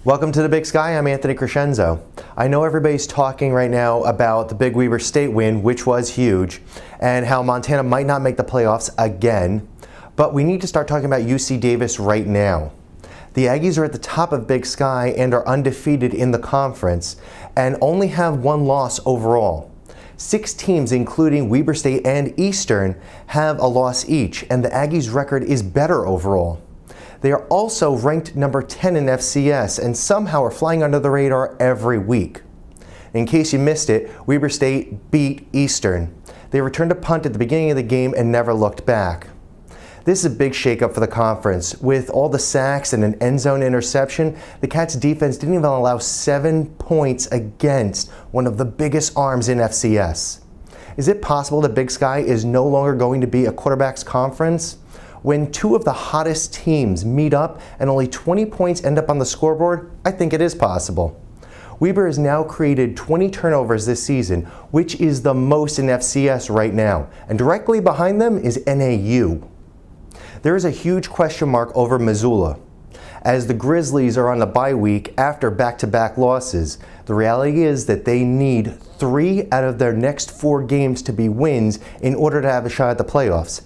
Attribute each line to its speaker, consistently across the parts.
Speaker 1: Welcome to the Big Sky. I'm Anthony Crescenzo. I know everybody's talking right now about the big Weber State win, which was huge, and how Montana might not make the playoffs again, but we need to start talking about UC Davis right now. The Aggies are at the top of Big Sky and are undefeated in the conference and only have one loss overall. 6 teams, including Weber State and Eastern, have a loss each, and the Aggies' record is better overall. They are also ranked number 10 in FCS and somehow are flying under the radar every week. In case you missed it, Weber State beat Eastern. They returned a punt at the beginning of the game and never looked back. This is a big shakeup for the conference. With all the sacks and an end zone interception, the Cats' defense didn't even allow 7 points against one of the biggest arms in FCS. Is it possible that Big Sky is no longer going to be a quarterback's conference? When 2 of the hottest teams meet up and only 20 points end up on the scoreboard, I think it is possible. Weber has now created 20 turnovers this season, which is the most in FCS right now, and directly behind them is NAU. There is a huge question mark over Missoula. As the Grizzlies are on the bye week after back-to-back losses, the reality is that they need 3 out of their next 4 games to be wins in order to have a shot at the playoffs.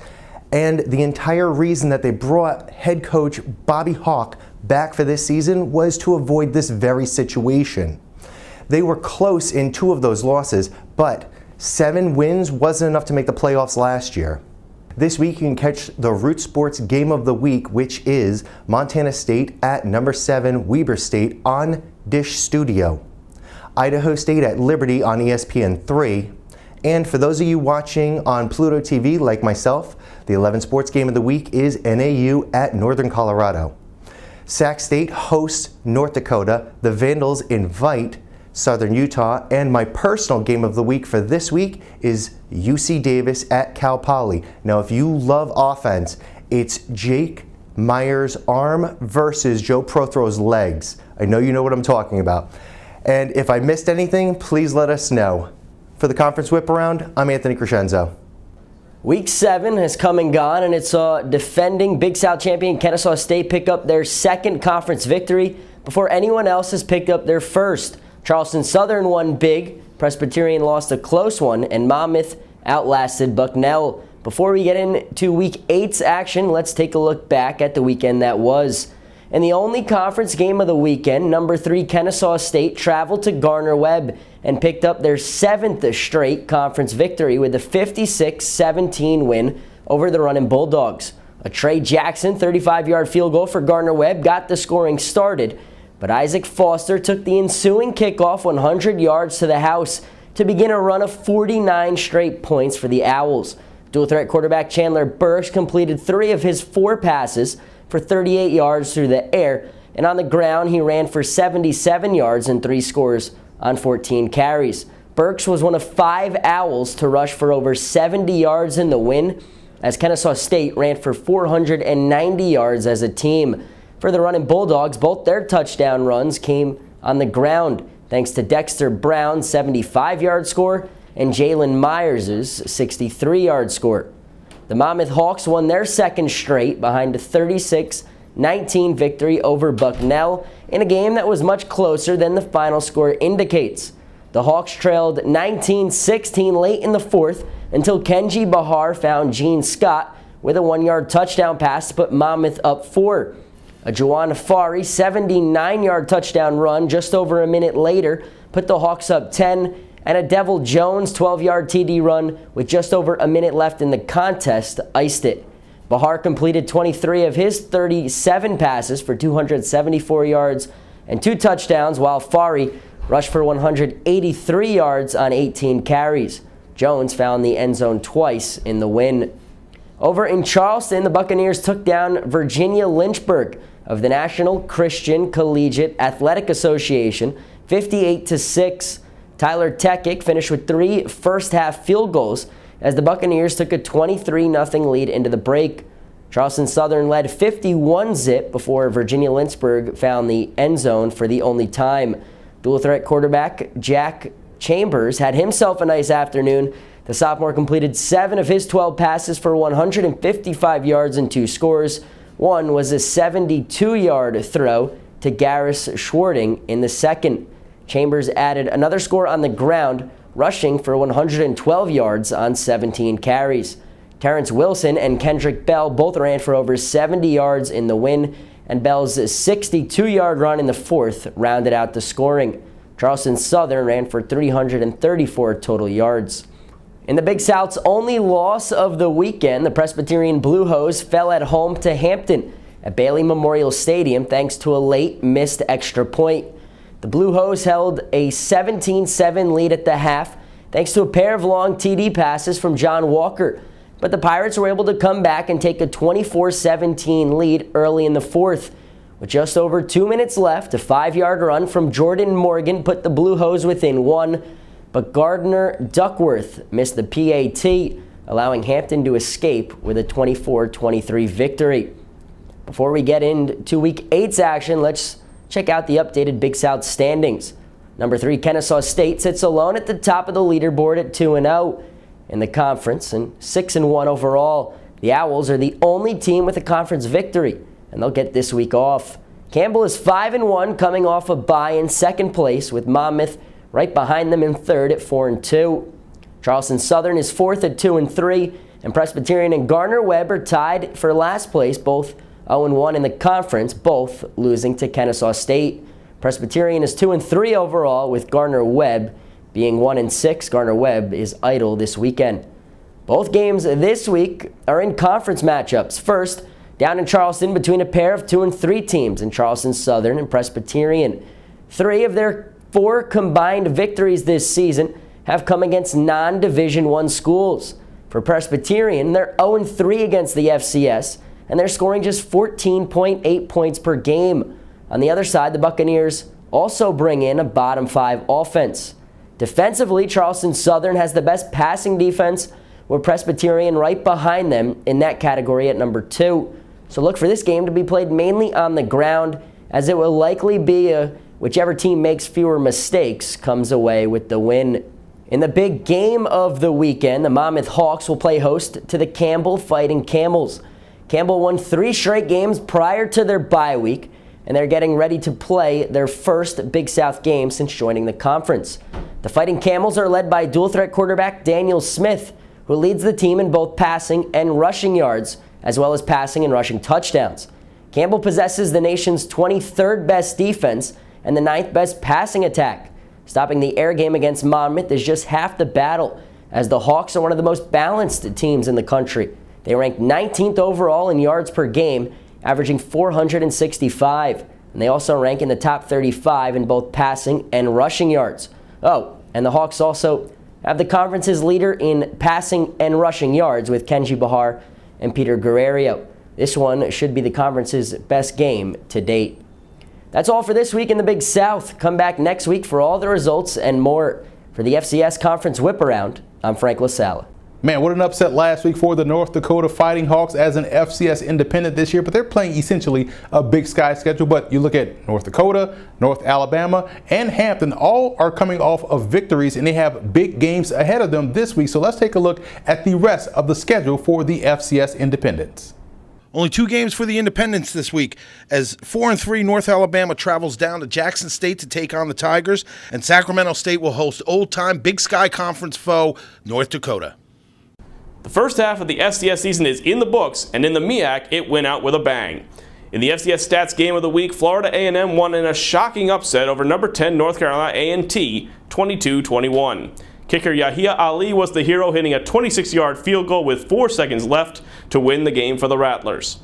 Speaker 1: And the entire reason that they brought head coach Bobby Hauck back for this season was to avoid this very situation. They were close in 2 of those losses, but 7 wins wasn't enough to make the playoffs last year. This week you can catch the Root Sports Game of the Week, which is Montana State at number 7 Weber State on Dish Studio, Idaho State at Liberty on ESPN3, and for those of you watching on Pluto TV like myself, the 11 Sports Game of the Week is NAU at Northern Colorado. Sac State hosts North Dakota, the Vandals invite Southern Utah, and my personal Game of the Week for this week is UC Davis at Cal Poly. Now if you love offense, it's Jake Meyer's arm versus Joe Prothrow's legs. I know you know what I'm talking about. And if I missed anything, please let us know. For the Conference Whiparound, I'm Anthony Crescenzo.
Speaker 2: Week 7 has come and gone, and it saw defending Big South champion Kennesaw State pick up their second conference victory before anyone else has picked up their first. Charleston Southern won big, Presbyterian lost a close one, and Monmouth outlasted Bucknell. Before we get into Week 8's action, let's take a look back at the weekend that was. In the only conference game of the weekend, number 3 Kennesaw State traveled to Gardner-Webb and picked up their 7th straight conference victory with a 56-17 win over the Runnin' Bulldogs. A Trey Jackson 35-yard field goal for Gardner-Webb got the scoring started, but Isaac Foster took the ensuing kickoff 100 yards to the house to begin a run of 49 straight points for the Owls. Dual-threat quarterback Chandler Burks completed 3 of his 4 passes for 38 yards through the air, and on the ground he ran for 77 yards and 3 scores on 14 carries. Burks was one of 5 Owls to rush for over 70 yards in the win, as Kennesaw State ran for 490 yards as a team. For the Runnin' Bulldogs, both their touchdown runs came on the ground, thanks to Dexter Brown's 75-yard score and Jalen Myers' 63-yard score. The Monmouth Hawks won their second straight behind a 36-19 victory over Bucknell in a game that was much closer than the final score indicates. The Hawks trailed 19-16 late in the 4th until Kenji Bahar found Gene Scott with a 1-yard touchdown pass to put Monmouth up 4. A Juwan Fari 79-yard touchdown run just over a minute later put the Hawks up 10, and a Devil Jones 12-yard TD run with just over a minute left in the contest iced it. Bahar completed 23 of his 37 passes for 274 yards and 2 touchdowns, while Fari rushed for 183 yards on 18 carries. Jones found the end zone twice in the win. Over in Charleston, the Buccaneers took down Virginia Lynchburg of the National Christian Collegiate Athletic Association 58-6. Tyler Tekic finished with 3 first-half field goals as the Buccaneers took a 23-0 lead into the break. Charleston Southern led 51-zip before Virginia Lynchburg found the end zone for the only time. Dual-threat quarterback Jack Chambers had himself a nice afternoon. The sophomore completed 7 of his 12 passes for 155 yards and 2 scores. One was a 72-yard throw to Garris Schwarting in the second. Chambers added another score on the ground, rushing for 112 yards on 17 carries. Terrence Wilson and Kendrick Bell both ran for over 70 yards in the win, and Bell's 62-yard run in the fourth rounded out the scoring. Charleston Southern ran for 334 total yards. In the Big South's only loss of the weekend, the Presbyterian Blue Hose fell at home to Hampton at Bailey Memorial Stadium thanks to a late missed extra point. The Blue Hose held a 17-7 lead at the half thanks to a pair of long TD passes from John Walker, but the Pirates were able to come back and take a 24-17 lead early in the fourth. With just over 2 minutes left, a 5-yard run from Jordan Morgan put the Blue Hose within one, but Gardner Duckworth missed the PAT, allowing Hampton to escape with a 24-23 victory. Before we get into Week 8's action, let's check out the updated Big South standings. Number 3, Kennesaw State sits alone at the top of the leaderboard at 2-0 in the conference and 6-1 overall. The Owls are the only team with a conference victory, and they'll get this week off. Campbell is 5-1, coming off a bye in second place, with Monmouth right behind them in third at 4-2. Charleston Southern is fourth at 2-3, and Presbyterian and Gardner-Webb are tied for last place, both 0-1 in the conference, both losing to Kennesaw State. Presbyterian is 2-3 overall, with Gardner-Webb being 1-6. Gardner-Webb is idle this weekend. Both games this week are in conference matchups. First, down in Charleston between a pair of 2-3 teams in Charleston Southern and Presbyterian. 3 of their 4 combined victories this season have come against non-Division I schools. For Presbyterian, they're 0-3 against the FCS, and they're scoring just 14.8 points per game. On the other side, the Buccaneers also bring in a bottom 5 offense. Defensively, Charleston Southern has the best passing defense, with Presbyterian right behind them in that category at number 2. So look for this game to be played mainly on the ground, as it will likely be whichever team makes fewer mistakes comes away with the win. In the big game of the weekend, the Monmouth Hawks will play host to the Campbell Fighting Camels. Campbell won 3 straight games prior to their bye week, and they're getting ready to play their first Big South game since joining the conference. The Fighting Camels are led by dual-threat quarterback Daniel Smith, who leads the team in both passing and rushing yards, as well as passing and rushing touchdowns. Campbell possesses the nation's 23rd best defense and the 9th best passing attack. Stopping the air game against Monmouth is just half the battle, as the Hawks are one of the most balanced teams in the country. They rank 19th overall in yards per game, averaging 465, and they also rank in the top 35 in both passing and rushing yards. Oh, and the Hawks also have the conference's leader in passing and rushing yards with Kenji Bahar and Peter Guerrero. This one should be the conference's best game to date. That's all for this week in the Big South. Come back next week for all the results and more. For the FCS Conference Whiparound, I'm Frank LaSala.
Speaker 3: Man, what an upset last week for the North Dakota Fighting Hawks as an FCS independent this year, but they're playing essentially a Big Sky schedule. But you look at North Dakota, North Alabama, and Hampton, all are coming off of victories, and they have big games ahead of them this week. So let's take a look at the rest of the schedule for the FCS independents.
Speaker 4: Only 2 games for the Independents this week, as 4-3 North Alabama travels down to Jackson State to take on the Tigers, and Sacramento State will host old-time Big Sky Conference foe North Dakota.
Speaker 5: The first half of the FCS season is in the books, and in the MEAC, it went out with a bang. In the FCS Stats Game of the Week, Florida A&M won in a shocking upset over number 10 North Carolina A&T, 22-21. Kicker Yahia Ali was the hero, hitting a 26-yard field goal with 4 seconds left to win the game for the Rattlers.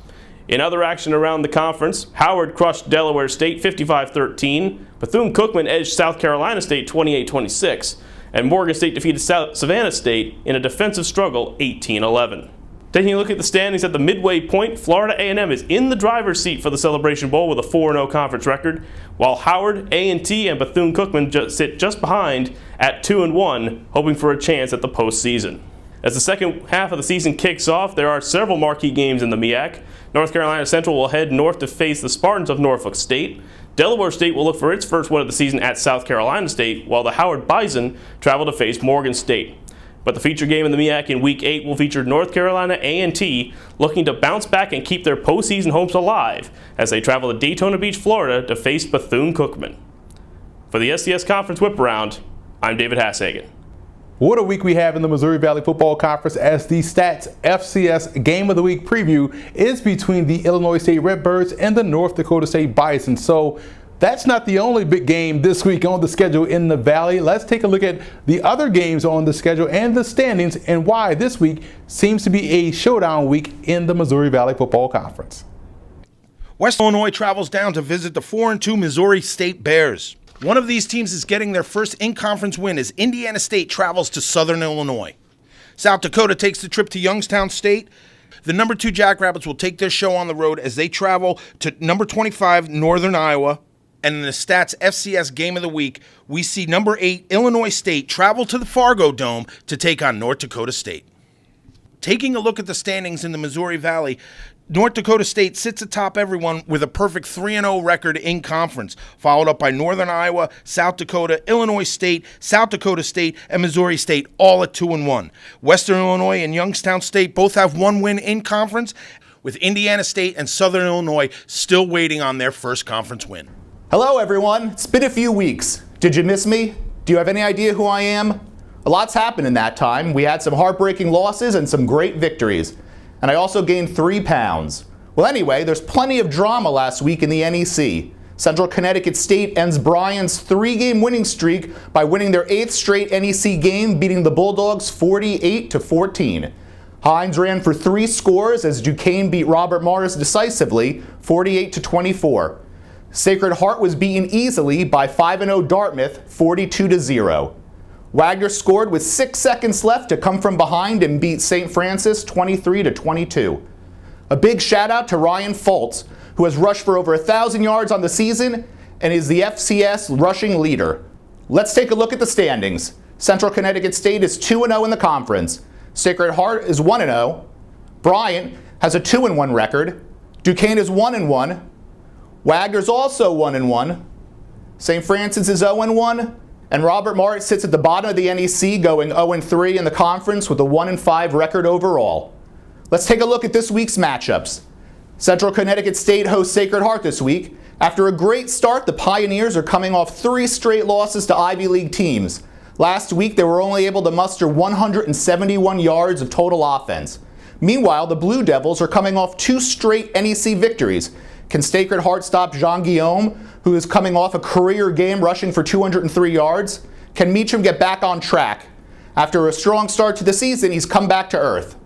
Speaker 5: In other action around the conference, Howard crushed Delaware State 55-13, Bethune-Cookman edged South Carolina State 28-26, and Morgan State defeated Savannah State in a defensive struggle 18-11. Taking a look at the standings at the midway point, Florida A&M is in the driver's seat for the Celebration Bowl with a 4-0 conference record, while Howard, A&T, and Bethune-Cookman sit just behind at 2-1, hoping for a chance at the postseason. As the second half of the season kicks off, there are several marquee games in the MEAC. North Carolina Central will head north to face the Spartans of Norfolk State. Delaware State will look for its first win of the season at South Carolina State, while the Howard Bison travel to face Morgan State. But the feature game in the MEAC in Week 8 will feature North Carolina A&T looking to bounce back and keep their postseason hopes alive as they travel to Daytona Beach, Florida to face Bethune-Cookman. For the FCS Conference Whiparound, I'm David Hassagen.
Speaker 3: What a week we have in the Missouri Valley Football Conference as the Stats FCS Game of the Week preview is between the Illinois State Redbirds and the North Dakota State Bison. So that's not the only big game this week on the schedule in the Valley. Let's take a look at the other games on the schedule and the standings and why this week seems to be a showdown week in the Missouri Valley Football Conference.
Speaker 4: West Illinois travels down to visit the 4-2 Missouri State Bears. One of these teams is getting their first in-conference win as Indiana State travels to Southern Illinois. South Dakota takes the trip to Youngstown State. The number 2 Jackrabbits will take their show on the road as they travel to number 25 Northern Iowa. And in the Stats FCS Game of the Week, we see number 8 Illinois State travel to the Fargo Dome to take on North Dakota State. Taking a look at the standings in the Missouri Valley, North Dakota State sits atop everyone with a perfect 3-0 record in conference, followed up by Northern Iowa, South Dakota, Illinois State, South Dakota State, and Missouri State, all at 2-1. Western Illinois and Youngstown State both have 1 win in conference, with Indiana State and Southern Illinois still waiting on their first conference win.
Speaker 6: Hello everyone, it's been a few weeks. Did you miss me? Do you have any idea who I am? A lot's happened in that time. We had some heartbreaking losses and some great victories. And I also gained 3 pounds. Well anyway, there's plenty of drama last week in the NEC. Central Connecticut State ends Bryant's 3-game winning streak by winning their 8th straight NEC game, beating the Bulldogs 48-14. Hines ran for 3 scores as Duquesne beat Robert Morris decisively, 48-24. Sacred Heart was beaten easily by 5-0 Dartmouth, 42-0. Wagner scored with 6 seconds left to come from behind and beat St. Francis 23-22. A big shout out to Ryan Fultz, who has rushed for over 1,000 yards on the season and is the FCS rushing leader. Let's take a look at the standings. Central Connecticut State is 2-0 in the conference. Sacred Heart is 1-0. Bryant has a 2-1 record. Duquesne is 1-1. Wagner's also 1-1. St. Francis is 0-1. And Robert Morris sits at the bottom of the NEC, going 0-3 in the conference with a 1-5 record overall. Let's take a look at this week's matchups. Central Connecticut State hosts Sacred Heart this week. After a great start, the Pioneers are coming off 3 straight losses to Ivy League teams. Last week, they were only able to muster 171 yards of total offense. Meanwhile, the Blue Devils are coming off 2 straight NEC victories. Can Sacred Heart stop Jean-Guillaume, who is coming off a career game rushing for 203 yards? Can Meacham get back on track? After a strong start to the season, he's come back to earth.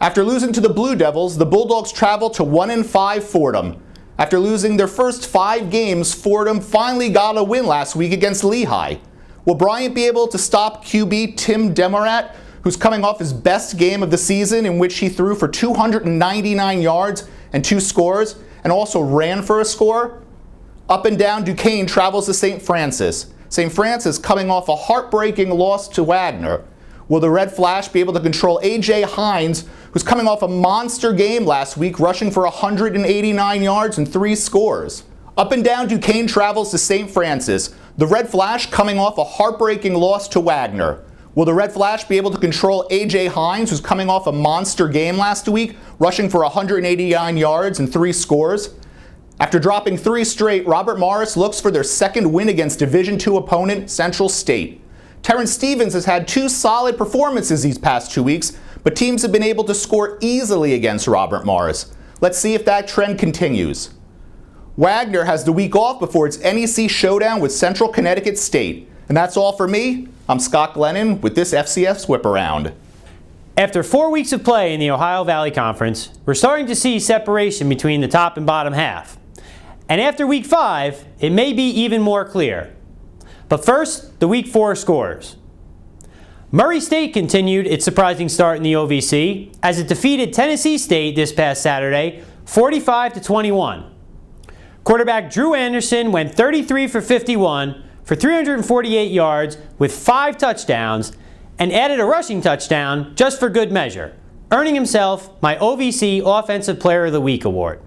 Speaker 6: After losing to the Blue Devils, the Bulldogs travel to 1-5 Fordham. After losing their first 5 games, Fordham finally got a win last week against Lehigh. Will Bryant be able to stop QB Tim Demorat, who's coming off his best game of the season in which he threw for 299 yards and 2 scores, and also ran for a score? Up and down, Duquesne travels to St. Francis. St. Francis coming off a heartbreaking loss to Wagner. Will the Red Flash be able to control A.J. Hines, who's coming off a monster game last week, rushing for 189 yards and 3 scores? Up and down, Duquesne travels to St. Francis. The Red Flash coming off a heartbreaking loss to Wagner. Will the Red Flash be able to control A.J. Hines, who's coming off a monster game last week, rushing for 189 yards and 3 scores? After dropping 3 straight, Robert Morris looks for their 2nd win against Division II opponent Central State. Terrence Stevens has had 2 solid performances these past 2 weeks, but teams have been able to score easily against Robert Morris. Let's see if that trend continues. Wagner has the week off before its NEC showdown with Central Connecticut State. And that's all for me. I'm Scott Glennon with this FCS Whiparound.
Speaker 7: After 4 weeks of play in the Ohio Valley Conference, we're starting to see separation between the top and bottom half. And after week 5, it may be even more clear. But first, the week 4 scores. Murray State continued its surprising start in the OVC as it defeated Tennessee State this past Saturday, 45-21. Quarterback Drew Anderson went 33 for 51 for 348 yards with 5 touchdowns and added a rushing touchdown just for good measure, earning himself my OVC Offensive Player of the Week award.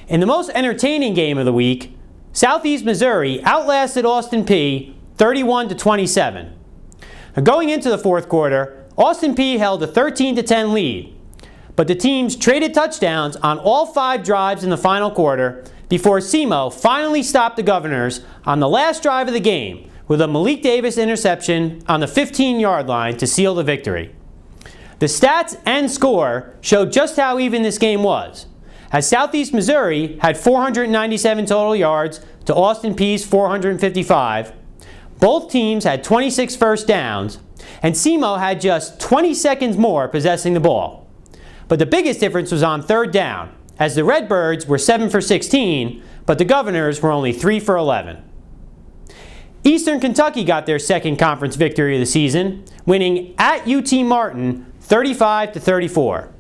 Speaker 7: In the most entertaining game of the week, Southeast Missouri outlasted Austin Peay 31-27. Going into the fourth quarter, Austin Peay held a 13-10 lead, but the teams traded touchdowns on all 5 drives in the final quarter before SEMO finally stopped the Governors on the last drive of the game with a Malik Davis interception on the 15-yard line to seal the victory. The stats and score showed just how even this game was, as Southeast Missouri had 497 total yards to Austin Peay's 455. Both teams had 26 first downs, and SEMO had just 20 seconds more possessing the ball. But the biggest difference was on third down, as the Redbirds were 7 for 16, but the Governors were only 3 for 11. Eastern Kentucky got their second conference victory of the season, winning at UT Martin 35-34.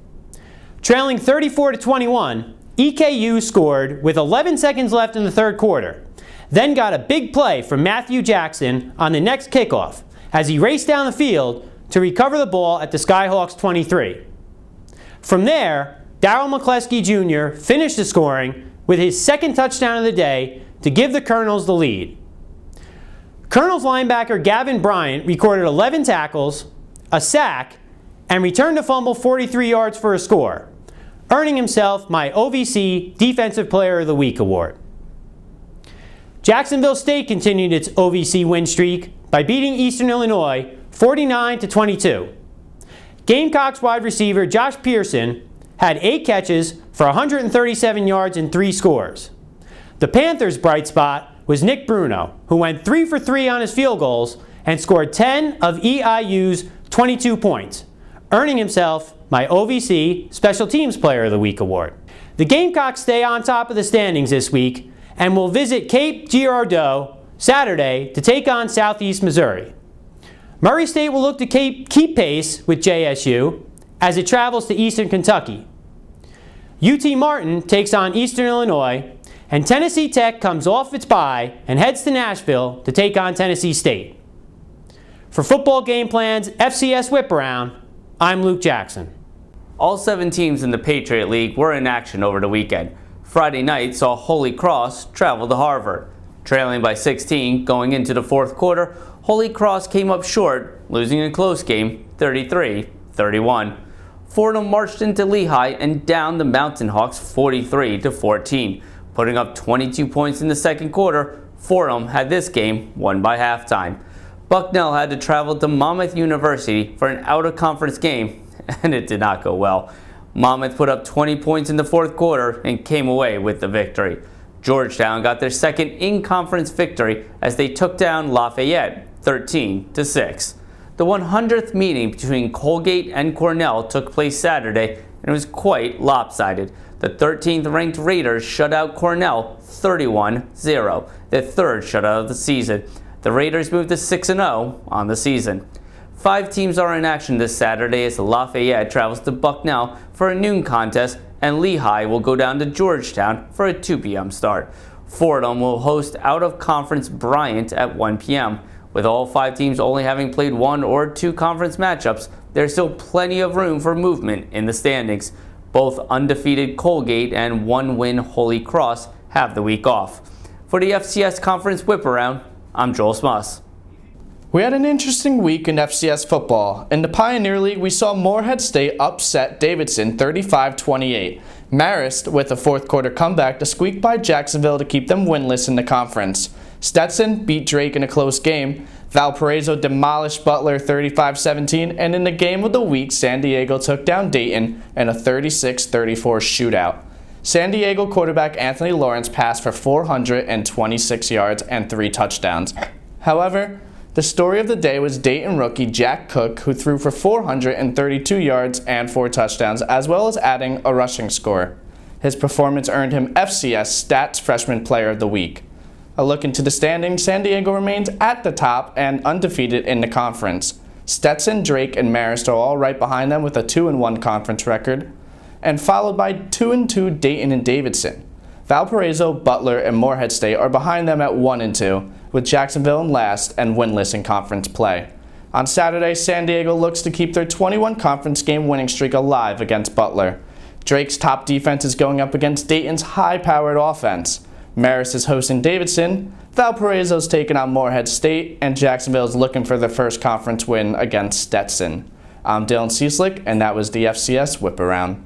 Speaker 7: Trailing 34-21, EKU scored with 11 seconds left in the third quarter, then got a big play from Matthew Jackson on the next kickoff as he raced down the field to recover the ball at the Skyhawks 23. From there, Darryl McCleskey Jr. finished the scoring with his second touchdown of the day to give the Colonels the lead. Colonels linebacker Gavin Bryant recorded 11 tackles, a sack, and returned a fumble 43 yards for a score, earning himself my OVC Defensive Player of the Week award. Jacksonville State continued its OVC win streak by beating Eastern Illinois 49-22. Gamecocks wide receiver Josh Pearson had 8 catches for 137 yards and 3 scores. The Panthers' bright spot was Nick Bruno, who went 3 for 3 on his field goals and scored 10 of EIU's 22 points, earning himself my OVC Special Teams Player of the Week award. The Gamecocks stay on top of the standings this week and will visit Cape Girardeau Saturday to take on Southeast Missouri. Murray State will look to keep pace with JSU as it travels to Eastern Kentucky. UT Martin takes on Eastern Illinois, and Tennessee Tech comes off its bye and heads to Nashville to take on Tennessee State. For Football Game Plan's FCS Whiparound, I'm Luke Jackson.
Speaker 8: All 7 teams in the Patriot League were in action over the weekend. Friday night saw Holy Cross travel to Harvard. Trailing by 16 going into the fourth quarter, Holy Cross came up short, losing a close game 33-31. Fordham marched into Lehigh and downed the Mountain Hawks 43-14. Putting up 22 points in the second quarter, Fordham had this game won by halftime. Bucknell had to travel to Monmouth University for an out-of-conference game, and it did not go well. Monmouth put up 20 points in the fourth quarter and came away with the victory. Georgetown got their second in-conference victory as they took down Lafayette 13-6. The 100th meeting between Colgate and Cornell took place Saturday, and it was quite lopsided. The 13th ranked Raiders shut out Cornell 31-0, their third shutout of the season. The Raiders moved to 6-0 on the season. 5 teams are in action this Saturday as Lafayette travels to Bucknell for a noon contest, and Lehigh will go down to Georgetown for a 2 p.m. start. Fordham will host out-of-conference Bryant at 1 p.m. With all 5 teams only having played 1 or 2 conference matchups, there's still plenty of room for movement in the standings. Both undefeated Colgate and 1-win Holy Cross have the week off. For the FCS Conference Whiparound, I'm Joel Smuss.
Speaker 9: We had an interesting week in FCS football. In the Pioneer League, we saw Morehead State upset Davidson 35-28. Marist with a fourth quarter comeback to squeak by Jacksonville to keep them winless in the conference. Stetson beat Drake in a close game. Valparaiso demolished Butler 35-17, and in the game of the week, San Diego took down Dayton in a 36-34 shootout. San Diego quarterback Anthony Lawrence passed for 426 yards and 3 touchdowns. However, the story of the day was Dayton rookie Jack Cook, who threw for 432 yards and 4 touchdowns, as well as adding a rushing score. His performance earned him FCS Stats Freshman Player of the Week. A look into the standings, San Diego remains at the top and undefeated in the conference. Stetson, Drake, and Marist are all right behind them with a 2-1 conference record, and followed by 2-2 Dayton and Davidson. Valparaiso, Butler, and Morehead State are behind them at 1-2, with Jacksonville in last and winless in conference play. On Saturday, San Diego looks to keep their 21 conference game winning streak alive against Butler. Drake's top defense is going up against Dayton's high-powered offense. Marist is hosting Davidson. Valparaiso's taking on Morehead State, and Jacksonville's looking for their first conference win against Stetson. I'm Dylan Cieslik, and that was the FCS Whiparound.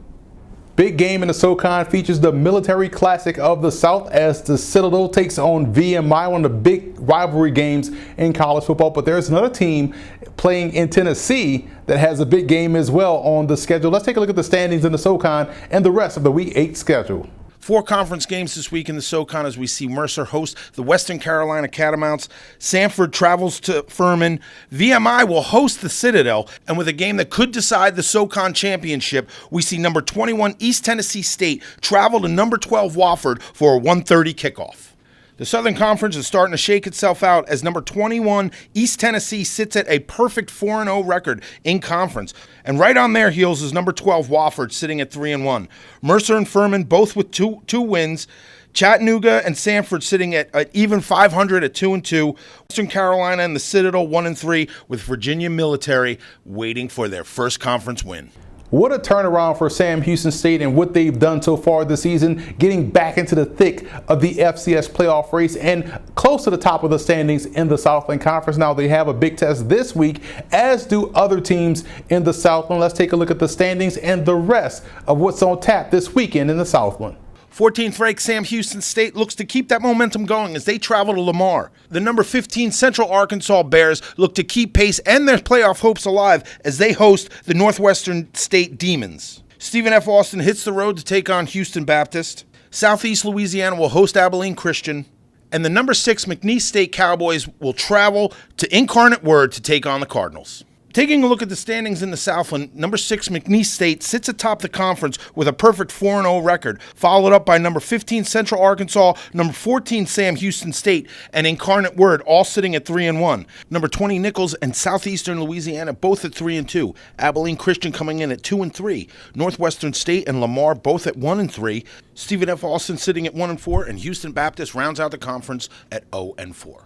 Speaker 3: Big game in the SoCon features the Military Classic of the South as the Citadel takes on VMI, one of the big rivalry games in college football. But there's another team playing in Tennessee that has a big game as well on the schedule. Let's take a look at the standings in the SoCon and the rest of the Week 8 schedule.
Speaker 4: 4 conference games this week in the SoCon as we see Mercer host the Western Carolina Catamounts. Sanford travels to Furman. VMI will host the Citadel. And with a game that could decide the SoCon championship, we see number 21 East Tennessee State travel to number 12 Wofford for a 1:30 kickoff. The Southern Conference is starting to shake itself out as number 21 East Tennessee sits at a perfect 4-0 record in conference. And right on their heels is number 12 Wofford sitting at 3-1. Mercer and Furman both with two wins. Chattanooga and Sanford sitting at even 500 at 2-2. Western Carolina and the Citadel 1-3 with Virginia Military waiting for their first conference win.
Speaker 3: What a turnaround for Sam Houston State and what they've done so far this season, getting back into the thick of the FCS playoff race and close to the top of the standings in the Southland Conference. Now they have a big test this week, as do other teams in the Southland. Let's take a look at the standings and the rest of what's on tap this weekend in the Southland.
Speaker 4: 14th ranked Sam Houston State looks to keep that momentum going as they travel to Lamar. The number 15 Central Arkansas Bears look to keep pace and their playoff hopes alive as they host the Northwestern State Demons. Stephen F. Austin hits the road to take on Houston Baptist. Southeast Louisiana will host Abilene Christian. And the number 6 McNeese State Cowboys will travel to Incarnate Word to take on the Cardinals. Taking a look at the standings in the Southland, number 6 McNeese State sits atop the conference with a perfect 4-0 record, followed up by number 15 Central Arkansas, number 14 Sam Houston State, and Incarnate Word all sitting at 3-1. Number 20 Nichols and Southeastern Louisiana both at 3-2. Abilene Christian coming in at 2-3. Northwestern State and Lamar both at 1-3. Stephen F. Austin sitting at 1-4, and Houston Baptist rounds out the conference at 0-4.